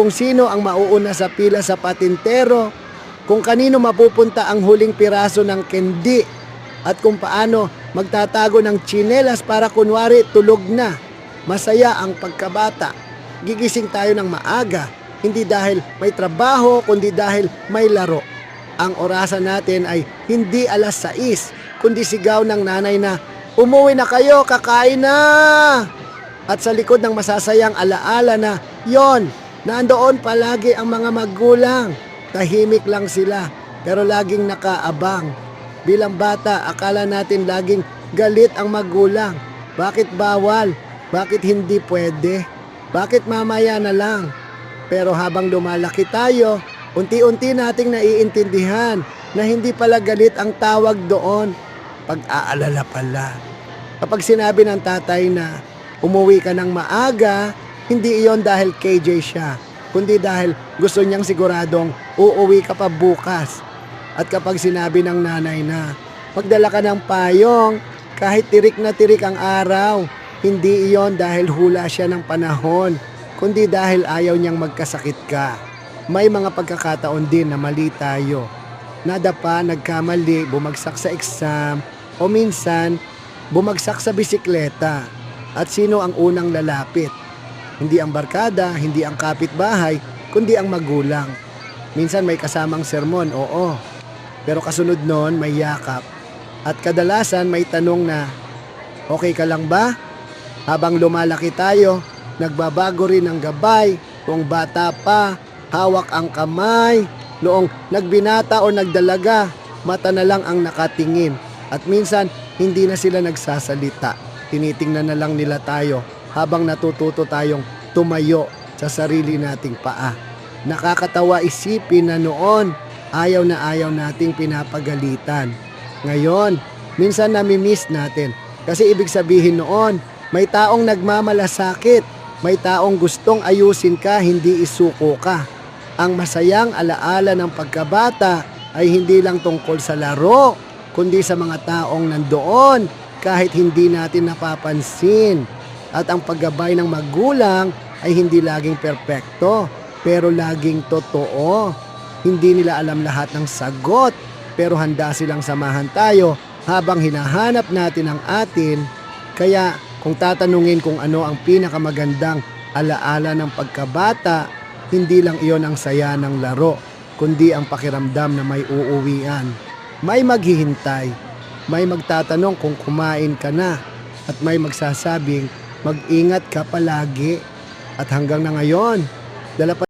kung sino ang mauuna sa pila sa patintero, kung kanino mapupunta ang huling piraso ng kendi, at kung paano magtatago ng tsinelas para kunwari tulog na. Masaya ang pagkabata. Gigising tayo ng maaga, hindi dahil may trabaho, kundi dahil may laro. Ang orasan natin ay hindi 6:00, kundi sigaw ng nanay na, "Umuwi na kayo, kakain na!" At sa likod ng masasayang alaala na, yon, nandoon palagi ang mga magulang. Tahimik lang sila, pero laging nakaabang. Bilang bata, akala natin laging galit ang magulang. Bakit bawal? Bakit hindi pwede? Bakit mamaya na lang? Pero habang lumalaki tayo, unti-unti nating naiintindihan na hindi pala galit ang tawag doon. Pag-aalala pala. Kapag sinabi ng tatay na umuwi ka ng maaga, hindi iyon dahil KJ siya, kundi dahil gusto niyang siguradong uuwi ka pa bukas. At kapag sinabi ng nanay na magdala ka ng payong kahit tirik na tirik ang araw, hindi iyon dahil hula siya ng panahon, kundi dahil ayaw niyang magkasakit ka. May mga pagkakataon din na mali tayo. Nadapa, nagkamali, bumagsak sa exam, o minsan bumagsak sa bisikleta. At sino ang unang lalapit? Hindi ang barkada, hindi ang kapitbahay, kundi ang magulang. Minsan may kasamang sermon, oo. Pero kasunod nun, may yakap. At kadalasan may tanong na, "Okay ka lang ba?" Habang lumalaki tayo, nagbabago rin ang gabay. Kung bata pa, hawak ang kamay. Noong nagbinata o nagdalaga, mata na lang ang nakatingin. At minsan, hindi na sila nagsasalita. Tinitingnan na lang nila tayo habang natututo tayong tumayo sa sarili nating paa. Nakakatawa isipin na noon, ayaw na ayaw nating pinapagalitan. Ngayon, minsan nami-miss natin. Kasi ibig sabihin noon, may taong nagmamalasakit, may taong gustong ayusin ka, hindi isuko ka. Ang masayang alaala ng pagkabata ay hindi lang tungkol sa laro, kundi sa mga taong nandoon kahit hindi natin napapansin. At ang paggabay ng magulang ay hindi laging perpekto, pero laging totoo. Hindi nila alam lahat ng sagot, pero handa silang samahan tayo habang hinahanap natin ang atin. Kaya kung tatanungin kung ano ang pinakamagandang alaala ng pagkabata, hindi lang iyon ang saya ng laro, kundi ang pakiramdam na may uuwian. May maghihintay, may magtatanong kung kumain ka na, at may magsasabing mag-ingat ka palagi. At hanggang na ngayon, dala pa